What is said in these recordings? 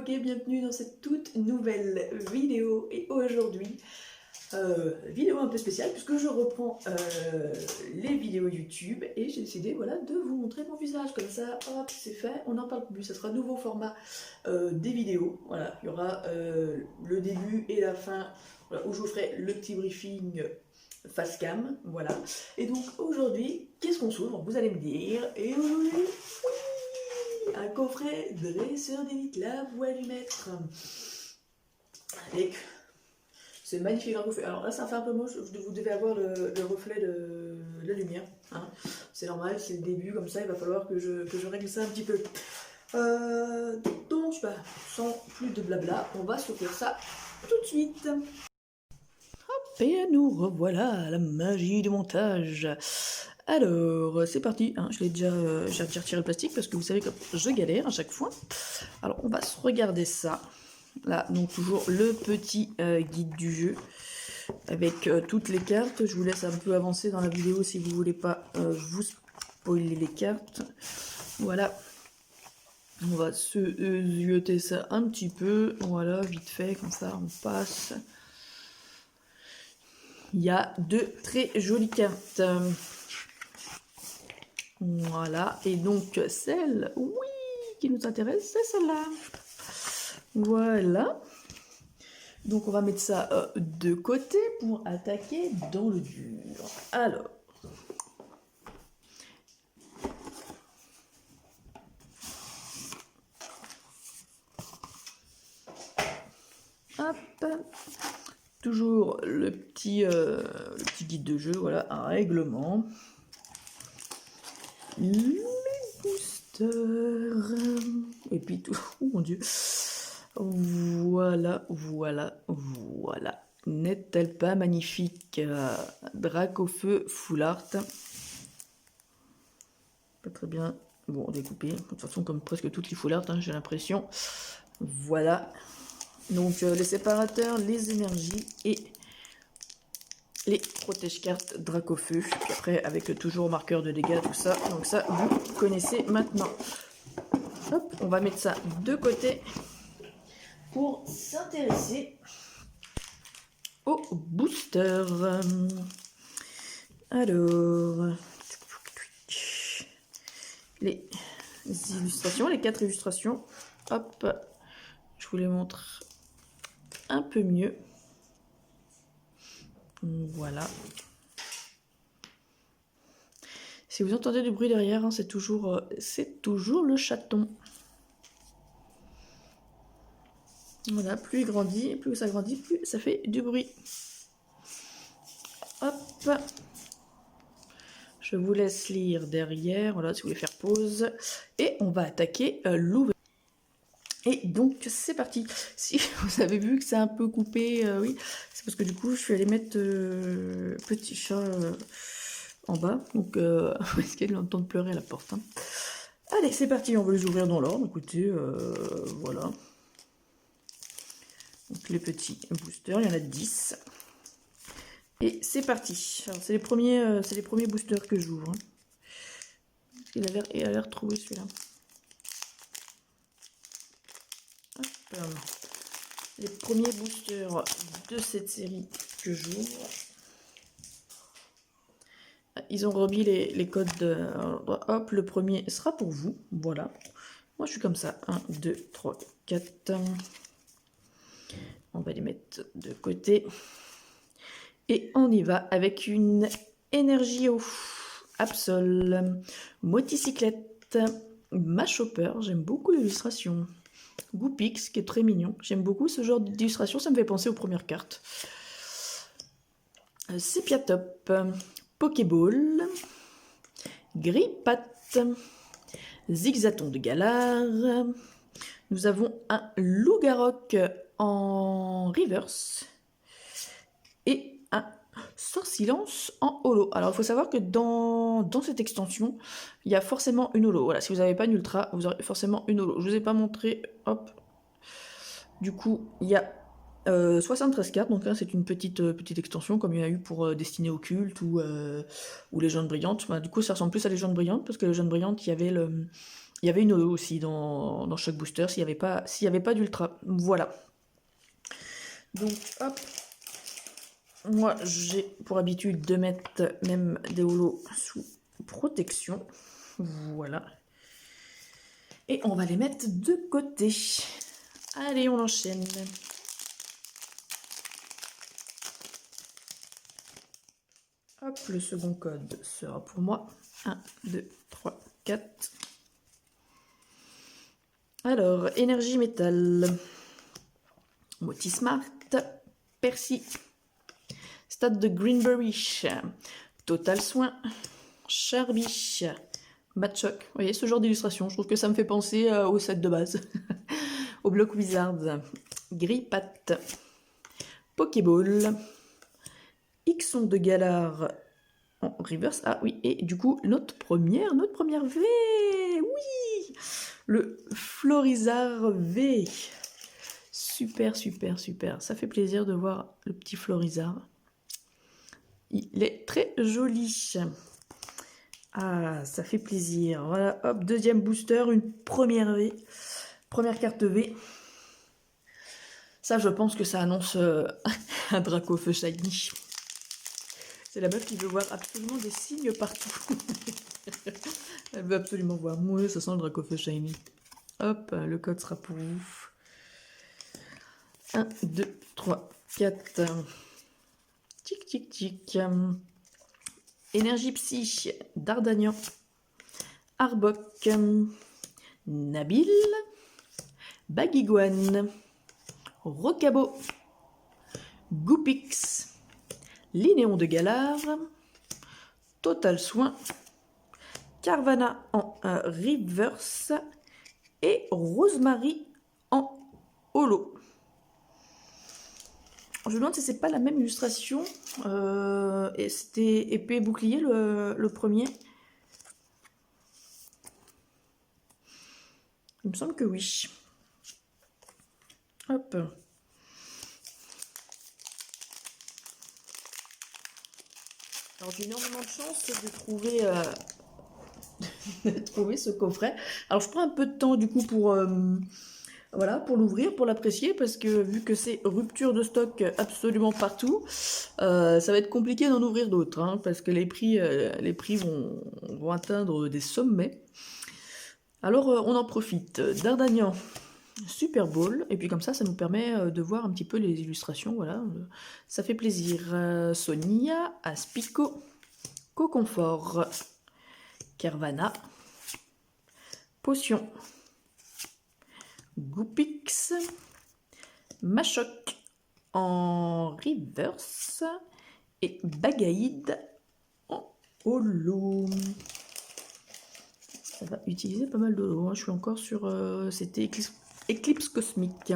Ok, bienvenue dans cette toute nouvelle vidéo. Et aujourd'hui, vidéo un peu spéciale puisque je reprends les vidéos YouTube et j'ai décidé voilà, de vous montrer mon visage. Comme ça, hop, c'est fait, on n'en parle plus. Ça sera nouveau format des vidéos. Voilà, il y aura le début et la fin voilà, où je vous ferai le petit briefing face cam. Voilà. Et donc aujourd'hui, qu'est-ce qu'on s'ouvre? Vous allez me dire. Et aujourd'hui, un coffret dresseur d'élite, la voie du maître. Avec ce magnifique grand coffret. Alors là, ça fait un peu moche, vous devez avoir le reflet de la lumière. Hein. C'est normal, c'est le début, comme ça, il va falloir que je règle ça un petit peu. Donc, sans plus de blabla, on va s'ouvrir ça tout de suite. Hop, et nous revoilà à la magie du montage. Alors, c'est parti, hein, j'ai déjà retiré le plastique parce que vous savez que je galère à chaque fois. Alors, on va se regarder ça. Là, donc toujours le petit guide du jeu avec toutes les cartes. Je vous laisse un peu avancer dans la vidéo si vous voulez pas vous spoiler les cartes. Voilà. On va se zioter ça un petit peu. Voilà, vite fait, comme ça, on passe. Il y a deux très jolies cartes. Voilà, et donc celle, oui, qui nous intéresse, c'est celle-là. Voilà. Donc on va mettre ça de côté pour attaquer dans le dur. Alors. Hop. Toujours le petit guide de jeu, voilà, un règlement. Les boosters. Et puis tout. Oh mon dieu. Voilà, voilà, voilà. N'est-elle pas magnifique? Dracofeu Full Art. Pas très bien. Bon, découpé. De toute façon, comme presque toutes les Full Art, hein, j'ai l'impression. Voilà. Donc, les séparateurs, les énergies et les protège-cartes Dracofeu. Puis après, avec toujours marqueur de dégâts, tout ça. Donc ça, vous connaissez maintenant. Hop, on va mettre ça de côté pour s'intéresser au booster. Alors, les illustrations, les 4 illustrations. Hop, je vous les montre un peu mieux. Voilà. Si vous entendez du bruit derrière, hein, c'est toujours le chaton. Voilà, plus il grandit, plus ça grandit, plus ça fait du bruit. Hop. Je vous laisse lire derrière, voilà, si vous voulez faire pause. Et on va attaquer l'ouverture. Et donc, c'est parti. Si vous avez vu que c'est un peu coupé, oui, c'est parce que du coup, je suis allée mettre petit chat en bas. Donc, est-ce qu'elle entend pleurer à la porte, hein. Allez, c'est parti, on va les ouvrir dans l'ordre. Écoutez, voilà. Donc, les petits boosters, il y en a 10. Et c'est parti. Alors, c'est les premiers boosters que j'ouvre. Hein. Il a l'air trouvé celui-là. Les premiers boosters de cette série que j'ouvre. Ils ont remis les codes de... Hop, le premier sera pour vous. Voilà. Moi, je suis comme ça. 1, 2, 3, 4. On va les mettre de côté. Et on y va avec une énergie eau. Absol. Moticyclette. Machopper. J'aime beaucoup l'illustration. Goopix, qui est très mignon. J'aime beaucoup ce genre d'illustration. Ça me fait penser aux premières cartes. Sepiatop. Pokéball. Grippat. Zigzaton de Galar. Nous avons un Loup-Garok en reverse. Et un Sortilance en holo. Alors, il faut savoir que dans cette extension, il y a forcément une holo. Voilà, si vous n'avez pas une ultra, vous aurez forcément une holo. Je ne vous ai pas montré. Hop. Du coup, il y a 73 cartes. Donc là, c'est une petite extension, comme il y en a eu pour Destinée Occulte ou Légende Brillante. Bah, du coup, ça ressemble plus à Légende Brillante, parce que Légende Brillante, il y avait Il y avait une holo aussi dans chaque booster, s'il n'y avait pas d'ultra. Voilà. Donc, hop. Moi, j'ai pour habitude de mettre même des holos sous protection. Voilà. Et on va les mettre de côté. Allez, on enchaîne. Hop, le second code sera pour moi. 1, 2, 3, 4. Alors, énergie métal. Motismart. Percy. Stade de Greenbury. Total Soin. Charby. Matchoc. Vous voyez ce genre d'illustration, je trouve que ça me fait penser au set de base. Au bloc Wizard. Grippat. Pokéball. Ixon de Galar en reverse. Ah oui, et du coup, notre première V. Oui, le Florizard V. Super, super, super. Ça fait plaisir de voir le petit Florizard. Il est très joli. Ah, ça fait plaisir. Voilà, hop, deuxième booster, une première V. Première carte V. Ça, je pense que ça annonce un Dracofeu Shiny. C'est la meuf qui veut voir absolument des signes partout. Elle veut absolument voir. Moi, ça sent le Dracofeu Shiny. Hop, le code sera pour vous. 1, 2, 3, 4. Tic, tic, tic. Énergie Psy, Dardagnan. Arbok. Nabil. Bagiguane. Rocabo. Goupix. Linéon de Galar. Total Soin. Carvana en reverse. Et Rosemary en holo. Je me demande si c'est pas la même illustration. Et c'était épée et bouclier le premier. Il me semble que oui. Hop. Alors j'ai énormément de chance de trouver, trouver ce coffret. Alors je prends un peu de temps du coup pour, voilà, pour l'ouvrir, pour l'apprécier, parce que vu que c'est rupture de stock absolument partout, ça va être compliqué d'en ouvrir d'autres, hein, parce que les prix vont atteindre des sommets. Alors on en profite. Dardagnan, Super Bowl, et puis comme ça nous permet de voir un petit peu les illustrations, voilà, ça fait plaisir. Sonia, Aspico, Coconfort, Carvana, Potion, Goupix, Machoc en reverse et Bagaïd en holo. Ça va utiliser pas mal d'holo, hein. Je suis encore sur... c'était Éclipse Cosmique.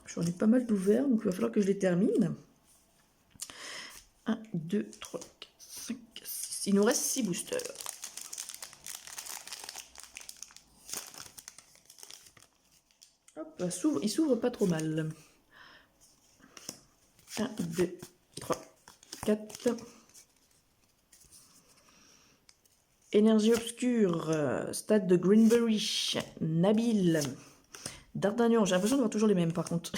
J'en ai pas mal d'ouverts, donc il va falloir que je les termine. 1, 2, 3, 4, 5, 6. Il nous reste 6 boosters. Hop, il s'ouvre pas trop mal. 1, 2, 3, 4. Énergie obscure, stade de Greenbury, Nabil, Dardagnan, j'ai l'impression d'avoir toujours les mêmes par contre.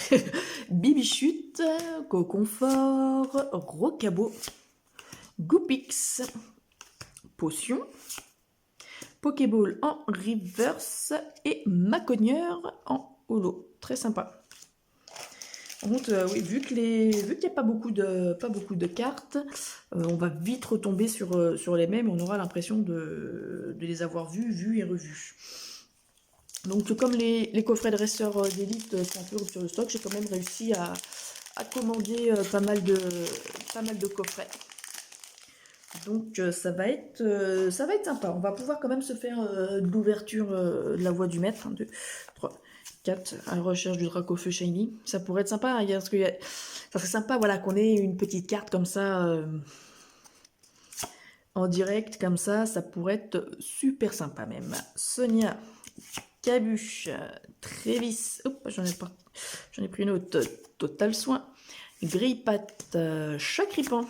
Bibichute, Coconfort, Rocabo, Goupix, Potion, Pokéball en reverse et Macogneur en holo. Très sympa. Par contre, oui, vu qu'il n'y a pas beaucoup de cartes, on va vite retomber sur les mêmes et on aura l'impression de les avoir vus et revus. Donc comme les coffrets de dresseurs d'élite sont un peu rupture de stock, j'ai quand même réussi à commander pas mal de coffrets. Donc ça va être sympa. On va pouvoir quand même se faire de l'ouverture de la voie du maître. 1, 2, 3, 4 à la recherche du Dracofeu Shiny. Ça pourrait être sympa, hein, parce que ça serait sympa, voilà, qu'on ait une petite carte comme ça en direct, comme ça pourrait être super sympa même. Sonia, Cabuche, Trévis, j'en ai pris une autre, Total Soin, Grippat, Chacripan,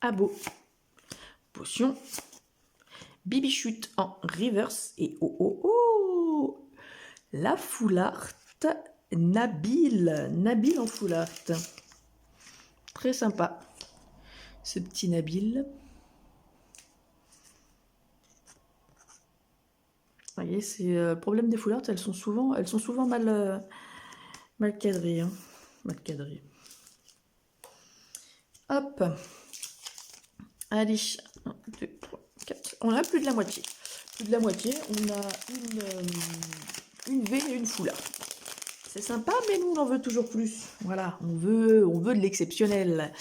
Abo, Potion, Bibichute en reverse. Et oh oh oh, la full art Nabil. Nabil en full art. Très sympa, ce petit Nabil. Vous voyez, c'est le problème des full art, elles sont souvent mal cadrées. Hein. Mal cadrées. Hop. Allez, 1, 2, 3, 4. On a plus de la moitié. Plus de la moitié, on a une V et une full art. C'est sympa, mais nous, on en veut toujours plus. Voilà, on veut de l'exceptionnel.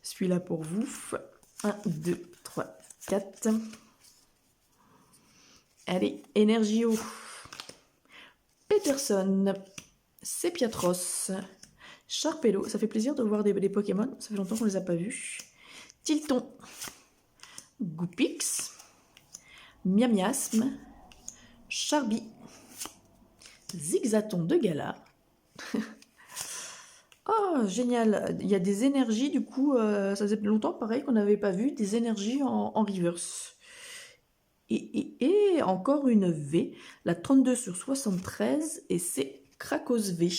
Celui-là pour vous. 1, 2, 3, 4. Allez, Energio. Peterson. Sepiatros. Charpello. Ça fait plaisir de voir des Pokémon. Ça fait longtemps qu'on ne les a pas vus. Tilton. Goupix. Miamiasme. Charby. Zigzaton de Gala. Oh, génial. Il y a des énergies, du coup, ça faisait longtemps, pareil, qu'on n'avait pas vu, des énergies en reverse. Et encore une V, la 32 sur 73, et c'est Krakos V.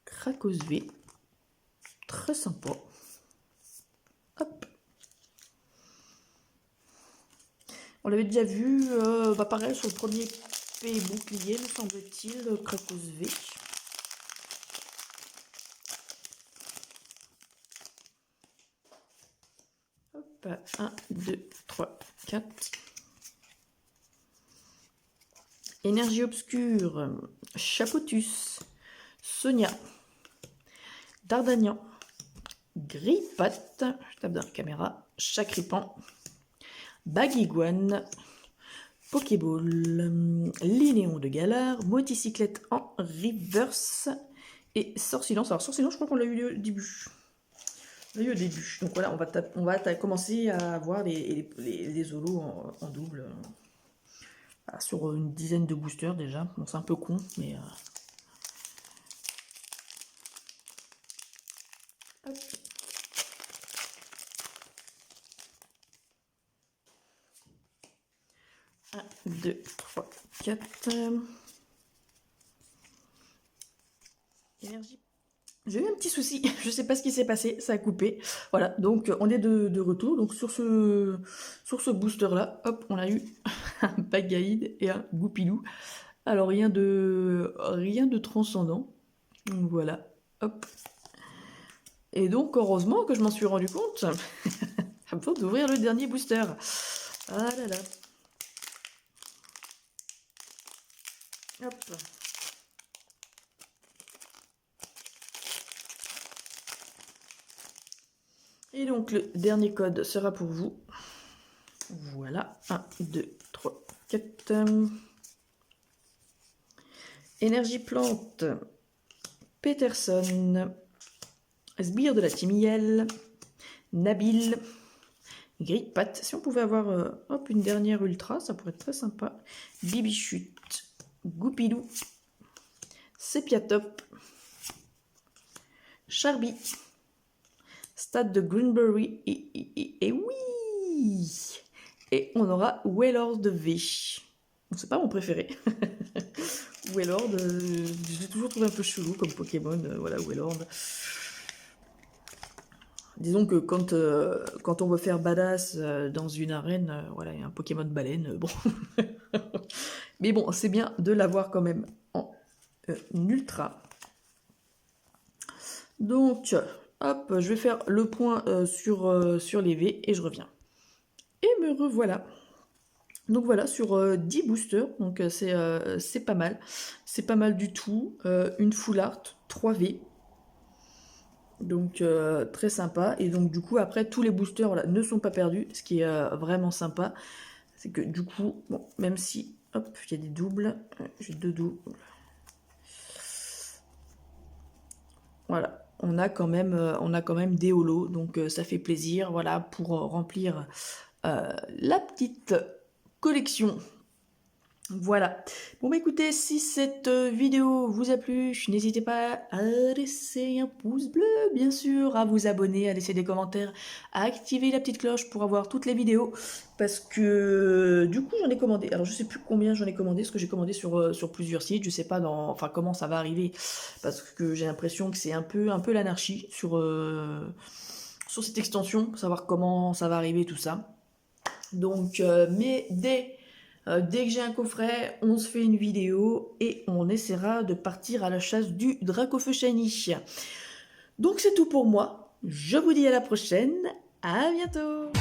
Krakos V. Très sympa. Hop. On l'avait déjà vu, pareil, sur le premier P bouclier, me semble-t-il, Krakos V. Hop, 1, 2, 3, 4. Énergie obscure, Chapotus, Sonia, Dardagnan, Grippat, je tape dans la caméra, Chacripan, Baguiguane, Pokéball, Linéon de Galar, Moticyclette en reverse et Sortilence. Alors Sortilence, je crois qu'on l'a eu au début. On l'a eu au début. Donc voilà, on va commencer à avoir les holos en double. Sur une dizaine de boosters déjà. Bon, c'est un peu con, mais... Hop. Un, 2, 3, 4. Énergie. J'ai eu un petit souci, je sais pas ce qui s'est passé, ça a coupé. Voilà, donc on est de retour. Donc sur ce booster là, hop, on a eu un Bagaïd et un Goupilou. Alors rien de transcendant. Donc voilà, hop. Et donc heureusement que je m'en suis rendu compte avant d'ouvrir le dernier booster. Ah là là. Hop. Et donc le dernier code sera pour vous. Voilà, 1, 2, 3, 4. Énergie plante, Peterson, Sbire de la Timiel, Nabil, Grippat. Si on pouvait avoir hop, une dernière ultra, ça pourrait être très sympa. Bibichute, Goupilou, Sepiatop, Charby, Stade de Greenberry, et oui! Et on aura Wailord de V. C'est pas mon préféré. Wailord, j'ai toujours trouvé un peu chelou comme Pokémon. Voilà, Wailord. Disons que quand on veut faire badass dans une arène, voilà, il y a un Pokémon baleine, bon. Mais bon, c'est bien de l'avoir quand même en ultra. Donc, hop, je vais faire le point sur les V et je reviens. Et me revoilà. Donc voilà, sur 10 boosters, donc c'est pas mal. C'est pas mal du tout. Une full art, 3 V. Donc très sympa. Et donc du coup, après, tous les boosters là, ne sont pas perdus. Ce qui est vraiment sympa, c'est que du coup, bon, même si, hop, il y a des doubles. J'ai 2 doubles. Voilà. On a quand même des holos, donc ça fait plaisir, voilà, pour remplir la petite collection Voilà. Bon bah écoutez, si cette vidéo vous a plu, n'hésitez pas à laisser un pouce bleu, bien sûr, à vous abonner, à laisser des commentaires, à activer la petite cloche pour avoir toutes les vidéos, parce que du coup j'en ai commandé. Alors je sais plus combien j'en ai commandé, parce que j'ai commandé sur plusieurs sites, je sais pas enfin comment ça va arriver, parce que j'ai l'impression que c'est un peu l'anarchie sur cette extension, pour savoir comment ça va arriver tout ça. Donc, mais dès que j'ai un coffret, on se fait une vidéo et on essaiera de partir à la chasse du Dracofeu Shiny. Donc c'est tout pour moi. Je vous dis à la prochaine. À bientôt.